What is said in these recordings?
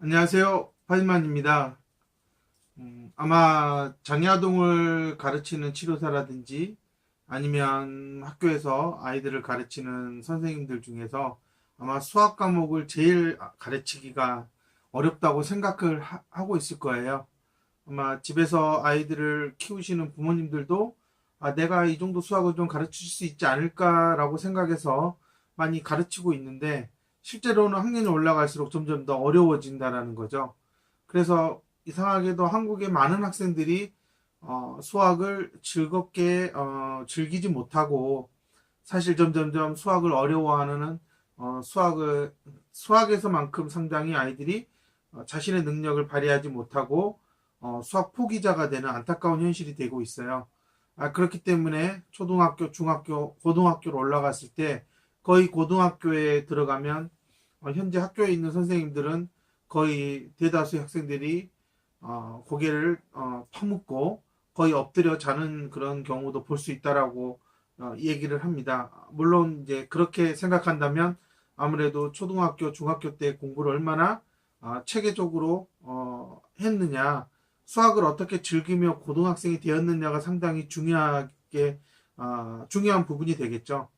안녕하세요. 파이만입니다. 아마 장야동을 가르치는 치료사라든지 아니면 학교에서 아이들을 가르치는 선생님들 중에서 아마 수학 과목을 제일 가르치기가 어렵다고 생각을 하고 있을 거예요. 아마 집에서 아이들을 키우시는 부모님들도 내가 이 정도 수학을 좀 가르칠 수 있지 않을까라고 생각해서 많이 가르치고 있는데 실제로는 학년이 올라갈수록 점점 더 어려워진다라는 거죠. 그래서 이상하게도 한국의 많은 학생들이 수학을 즐겁게 즐기지 못하고 사실 점점점 수학을 어려워하는 수학에서만큼 상당히 아이들이 자신의 능력을 발휘하지 못하고 수학 포기자가 되는 안타까운 현실이 되고 있어요. 그렇기 때문에 초등학교, 중학교, 고등학교로 올라갔을 때 거의 고등학교에 들어가면 현재 학교에 있는 선생님들은 거의 대다수의 학생들이 고개를 퍼묻고 거의 엎드려 자는 그런 경우도 볼 수 있다라고 얘기를 합니다. 물론 이제 그렇게 생각한다면 아무래도 초등학교, 중학교 때 공부를 얼마나 체계적으로 했느냐, 수학을 어떻게 즐기며 고등학생이 되었느냐가 상당히 중요한 부분이 되겠죠.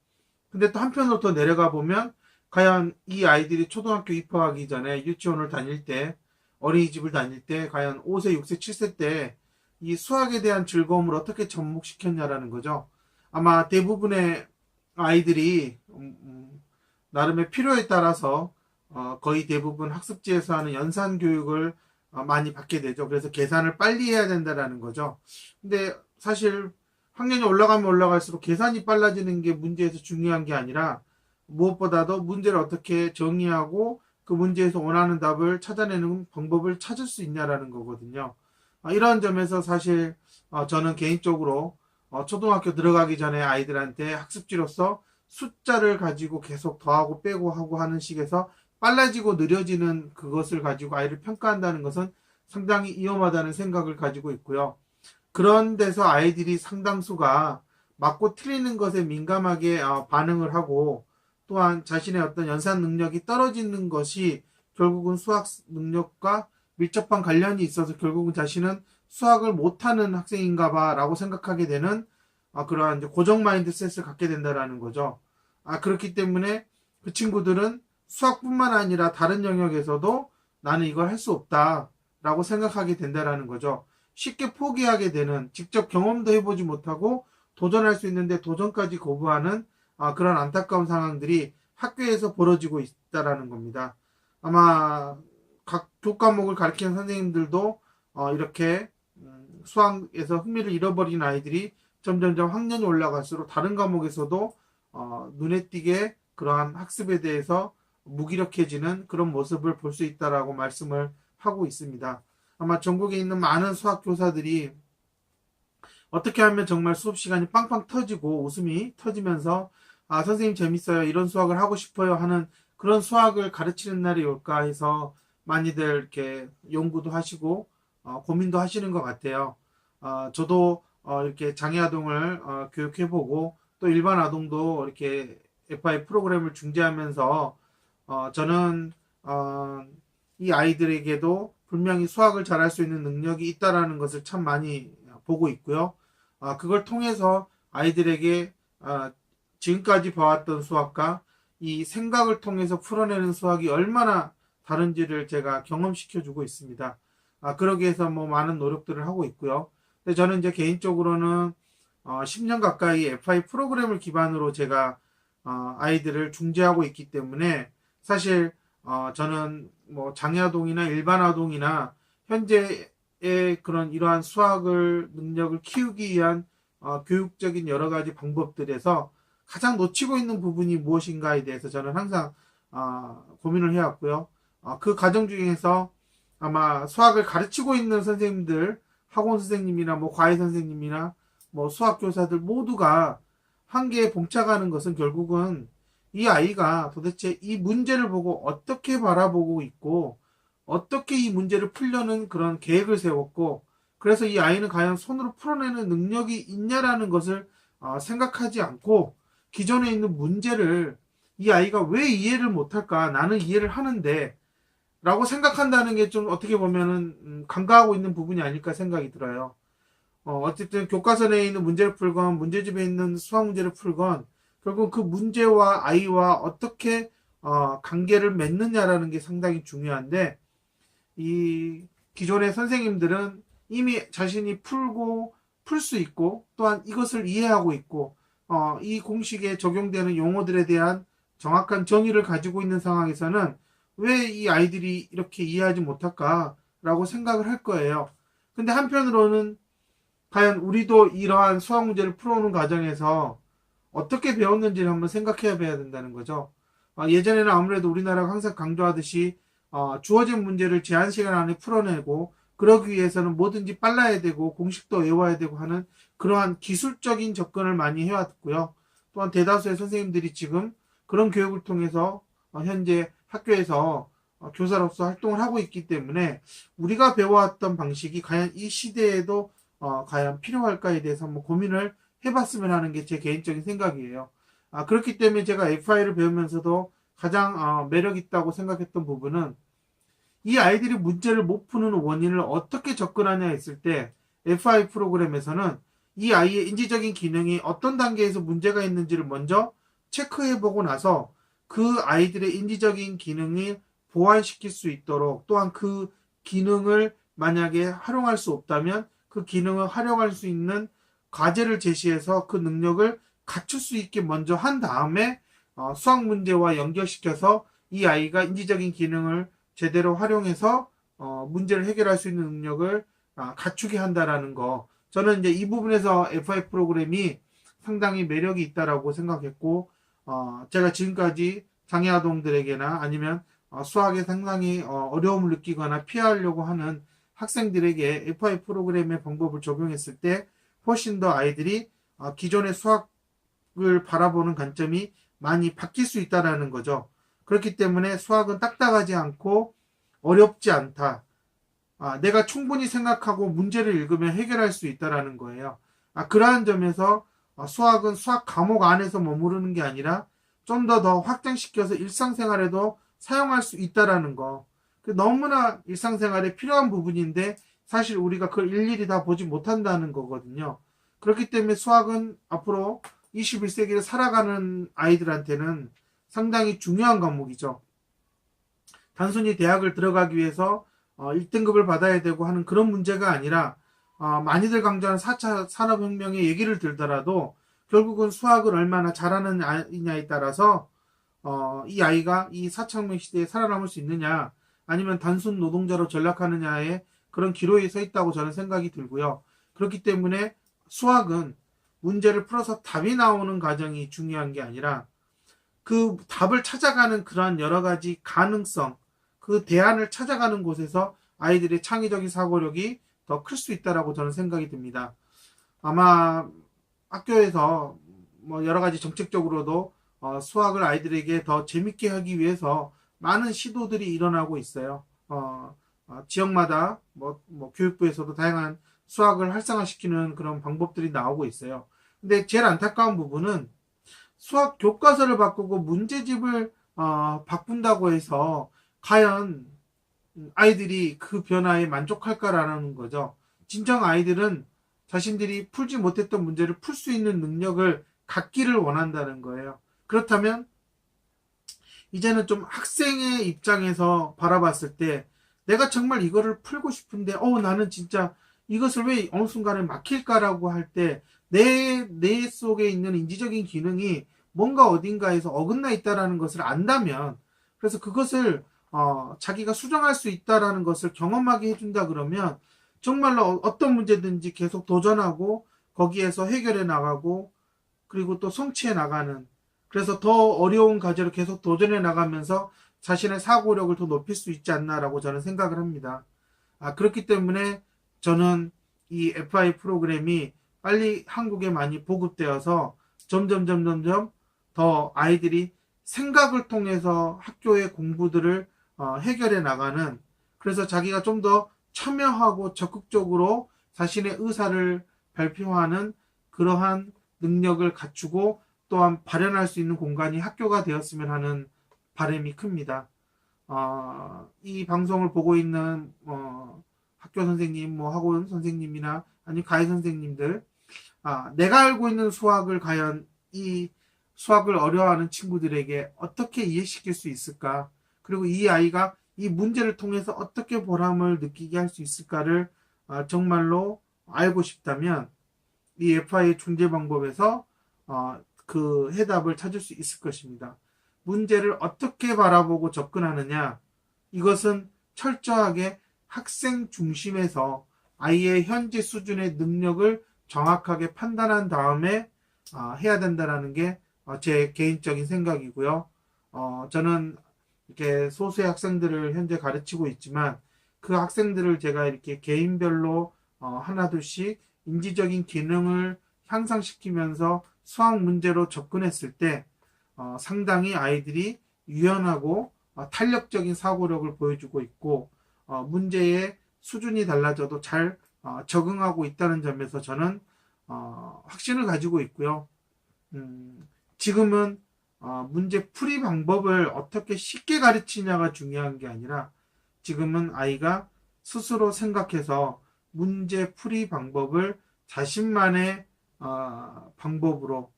근데 또 한편으로 더 내려가 보면 과연 이 아이들이 초등학교 입학하기 전에 유치원을 다닐 때 어린이집을 다닐 때 과연 5세, 6세, 7세 때 이 수학에 대한 즐거움을 어떻게 접목시켰냐라는 거죠. 아마 대부분의 아이들이 나름의 필요에 따라서 거의 대부분 학습지에서 하는 연산 교육을 많이 받게 되죠. 그래서 계산을 빨리 해야 된다라는 거죠. 근데 사실 학년이 올라가면 올라갈수록 계산이 빨라지는 게 문제에서 중요한 게 아니라 무엇보다도 문제를 어떻게 정의하고 그 문제에서 원하는 답을 찾아내는 방법을 찾을 수 있냐라는 거거든요. 이런 점에서 사실 저는 개인적으로 초등학교 들어가기 전에 아이들한테 학습지로서 숫자를 가지고 계속 더하고 빼고 하고 하는 식에서 빨라지고 느려지는 그것을 가지고 아이를 평가한다는 것은 상당히 위험하다는 생각을 가지고 있고요. 그런 데서 아이들이 상당수가 맞고 틀리는 것에 민감하게 반응을 하고 또한 자신의 어떤 연산 능력이 떨어지는 것이 결국은 수학 능력과 밀접한 관련이 있어서 결국은 자신은 수학을 못하는 학생인가 봐라고 생각하게 되는 그러한 이제 고정 마인드셋을 갖게 된다라는 거죠. 그렇기 때문에 그 친구들은 수학뿐만 아니라 다른 영역에서도 나는 이걸 할 수 없다라고 생각하게 된다라는 거죠. 쉽게 포기하게 되는, 직접 경험도 해보지 못하고 도전할 수 있는데 도전까지 거부하는 그런 안타까운 상황들이 학교에서 벌어지고 있다라는 겁니다. 아마 각 교과목을 가르치는 선생님들도 이렇게 수학에서 흥미를 잃어버린 아이들이 점점점 학년이 올라갈수록 다른 과목에서도 눈에 띄게 그러한 학습에 대해서 무기력해지는 그런 모습을 볼 수 있다라고 말씀을 하고 있습니다. 아마 전국에 있는 많은 수학 교사들이 어떻게 하면 정말 수업 시간이 빵빵 터지고 웃음이 터지면서 선생님 재밌어요, 이런 수학을 하고 싶어요 하는 그런 수학을 가르치는 날이 올까 해서 많이들 이렇게 연구도 하시고 고민도 하시는 것 같아요. 저도 이렇게 장애 아동을 교육해보고 또 일반 아동도 이렇게 FI 프로그램을 중재하면서 저는 이 아이들에게도 분명히 수학을 잘할 수 있는 능력이 있다라는 것을 참 많이 보고 있고요. 그걸 통해서 아이들에게 지금까지 봐왔던 수학과 이 생각을 통해서 풀어내는 수학이 얼마나 다른지를 제가 경험시켜주고 있습니다. 그러기 위해서 뭐 많은 노력들을 하고 있고요. 근데 저는 이제 개인적으로는 10년 가까이 FI 프로그램을 기반으로 제가 아이들을 중재하고 있기 때문에 사실 저는 뭐 장애아동이나 일반 아동이나 현재의 그런 이러한 수학을 능력을 키우기 위한 교육적인 여러 가지 방법들에서 가장 놓치고 있는 부분이 무엇인가에 대해서 저는 항상 고민을 해왔고요. 그 과정 중에서 아마 수학을 가르치고 있는 선생님들, 학원 선생님이나 뭐 과외 선생님이나 뭐 수학 교사들 모두가 한계에 봉착하는 것은 결국은 이 아이가 도대체 이 문제를 보고 어떻게 바라보고 있고 어떻게 이 문제를 풀려는 그런 계획을 세웠고 그래서 이 아이는 과연 손으로 풀어내는 능력이 있냐라는 것을 생각하지 않고 기존에 있는 문제를 이 아이가 왜 이해를 못할까? 나는 이해를 하는데 라고 생각한다는 게 좀 어떻게 보면은 간과하고 있는 부분이 아닐까 생각이 들어요. 어쨌든 교과서 내에 있는 문제를 풀건 문제집에 있는 수학 문제를 풀건 결국 그 문제와 아이와 어떻게 관계를 맺느냐라는 게 상당히 중요한데 이 기존의 선생님들은 이미 자신이 풀고 풀 수 있고 또한 이것을 이해하고 있고 이 공식에 적용되는 용어들에 대한 정확한 정의를 가지고 있는 상황에서는 왜 이 아이들이 이렇게 이해하지 못할까라고 생각을 할 거예요. 근데 한편으로는 과연 우리도 이러한 수학 문제를 풀어오는 과정에서 어떻게 배웠는지를 한번 생각해 봐야 된다는 거죠. 예전에는 아무래도 우리나라가 항상 강조하듯이 주어진 문제를 제한 시간 안에 풀어내고 그러기 위해서는 뭐든지 빨라야 되고 공식도 외워야 되고 하는 그러한 기술적인 접근을 많이 해왔고요. 또한 대다수의 선생님들이 지금 그런 교육을 통해서 현재 학교에서 교사로서 활동을 하고 있기 때문에 우리가 배워왔던 방식이 과연 이 시대에도 과연 필요할까에 대해서 한번 고민을 해봤으면 하는 게 제 개인적인 생각이에요. 그렇기 때문에 제가 FI를 배우면서도 가장 매력 있다고 생각했던 부분은 이 아이들이 문제를 못 푸는 원인을 어떻게 접근하냐 했을 때 FI 프로그램에서는 이 아이의 인지적인 기능이 어떤 단계에서 문제가 있는지를 먼저 체크해보고 나서 그 아이들의 인지적인 기능이 보완시킬 수 있도록 또한 그 기능을 만약에 활용할 수 없다면 그 기능을 활용할 수 있는 과제를 제시해서 그 능력을 갖출 수 있게 먼저 한 다음에 수학 문제와 연결시켜서 이 아이가 인지적인 기능을 제대로 활용해서 문제를 해결할 수 있는 능력을 갖추게 한다라는 거. 저는 이제 이 부분에서 FI 프로그램이 상당히 매력이 있다라고 생각했고, 제가 지금까지 장애 아동들에게나 아니면 수학에 상당히 어려움을 느끼거나 피하려고 하는 학생들에게 FI 프로그램의 방법을 적용했을 때 훨씬 더 아이들이 기존의 수학을 바라보는 관점이 많이 바뀔 수 있다라는 거죠. 그렇기 때문에 수학은 딱딱하지 않고 어렵지 않다. 내가 충분히 생각하고 문제를 읽으면 해결할 수 있다라는 거예요. 그러한 점에서 수학은 수학 과목 안에서 머무르는 게 아니라 좀 더 확장시켜서 일상생활에도 사용할 수 있다라는 거. 너무나 일상생활에 필요한 부분인데 사실 우리가 그걸 일일이 다 보지 못한다는 거거든요. 그렇기 때문에 수학은 앞으로 21세기를 살아가는 아이들한테는 상당히 중요한 과목이죠. 단순히 대학을 들어가기 위해서 1등급을 받아야 되고 하는 그런 문제가 아니라 많이들 강조하는 4차 산업혁명의 얘기를 들더라도 결국은 수학을 얼마나 잘하는 아이냐에 따라서 이 아이가 이 4차 혁명 시대에 살아남을 수 있느냐 아니면 단순 노동자로 전락하느냐의 그런 기로에 서 있다고 저는 생각이 들고요. 그렇기 때문에 수학은 문제를 풀어서 답이 나오는 과정이 중요한 게 아니라 그 답을 찾아가는 그러한 여러 가지 가능성, 그 대안을 찾아가는 곳에서 아이들의 창의적인 사고력이 더 클 수 있다라고 저는 생각이 듭니다. 아마 학교에서 뭐 여러 가지 정책적으로도 수학을 아이들에게 더 재밌게 하기 위해서 많은 시도들이 일어나고 있어요. 지역마다 뭐 교육부에서도 다양한 수학을 활성화시키는 그런 방법들이 나오고 있어요. 근데 제일 안타까운 부분은 수학 교과서를 바꾸고 문제집을 바꾼다고 해서 과연 아이들이 그 변화에 만족할까라는 거죠. 진정 아이들은 자신들이 풀지 못했던 문제를 풀 수 있는 능력을 갖기를 원한다는 거예요. 그렇다면 이제는 좀 학생의 입장에서 바라봤을 때 내가 정말 이거를 풀고 싶은데 나는 진짜 이것을 왜 어느 순간에 막힐까라고 할 때 내 속에 있는 인지적인 기능이 뭔가 어딘가에서 어긋나 있다라는 것을 안다면 그래서 그것을 자기가 수정할 수 있다라는 것을 경험하게 해준다 그러면 정말로 어떤 문제든지 계속 도전하고 거기에서 해결해 나가고 그리고 또 성취해 나가는 그래서 더 어려운 과제를 계속 도전해 나가면서 자신의 사고력을 더 높일 수 있지 않나라고 저는 생각을 합니다. 그렇기 때문에 저는 이 FI 프로그램이 빨리 한국에 많이 보급되어서 점점 더 아이들이 생각을 통해서 학교의 공부들을 해결해 나가는 그래서 자기가 좀 더 참여하고 적극적으로 자신의 의사를 발표하는 그러한 능력을 갖추고 또한 발현할 수 있는 공간이 학교가 되었으면 하는 바람이 큽니다. 이 방송을 보고 있는 학교 선생님, 뭐 학원 선생님이나 아니면 가해 선생님들, 내가 알고 있는 수학을 과연 이 수학을 어려워하는 친구들에게 어떻게 이해시킬 수 있을까? 그리고 이 아이가 이 문제를 통해서 어떻게 보람을 느끼게 할 수 있을까를 정말로 알고 싶다면 이 FI의 존재 방법에서 그 해답을 찾을 수 있을 것입니다. 문제를 어떻게 바라보고 접근하느냐, 이것은 철저하게 학생 중심에서 아이의 현재 수준의 능력을 정확하게 판단한 다음에 해야 된다는 게 제 개인적인 생각이고요. 저는 이렇게 소수의 학생들을 현재 가르치고 있지만 그 학생들을 제가 이렇게 개인별로 하나둘씩 인지적인 기능을 향상시키면서 수학 문제로 접근했을 때 상당히 아이들이 유연하고 탄력적인 사고력을 보여주고 있고 문제의 수준이 달라져도 잘 적응하고 있다는 점에서 저는 확신을 가지고 있고요. 지금은 문제 풀이 방법을 어떻게 쉽게 가르치냐가 중요한 게 아니라 지금은 아이가 스스로 생각해서 문제 풀이 방법을 자신만의 방법으로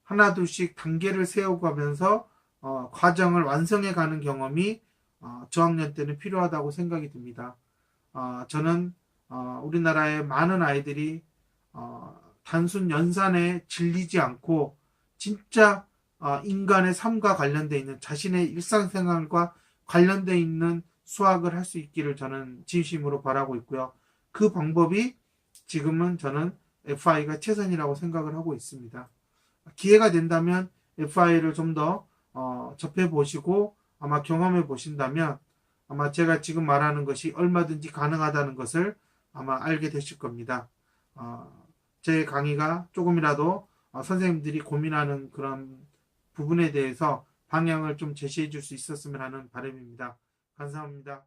하나둘씩 단계를 세워가면서 과정을 완성해 가는 경험이 저학년 때는 필요하다고 생각이 듭니다. 저는 우리나라의 많은 아이들이 단순 연산에 질리지 않고 진짜 인간의 삶과 관련되어 있는 자신의 일상생활과 관련되어 있는 수학을 할 수 있기를 저는 진심으로 바라고 있고요. 그 방법이 지금은 저는 FI가 최선이라고 생각을 하고 있습니다. 기회가 된다면 FI를 좀 더 접해보시고 아마 경험해 보신다면 아마 제가 지금 말하는 것이 얼마든지 가능하다는 것을 아마 알게 되실 겁니다. 제 강의가 조금이라도 선생님들이 고민하는 그런 부분에 대해서 방향을 좀 제시해 줄 수 있었으면 하는 바람입니다. 감사합니다.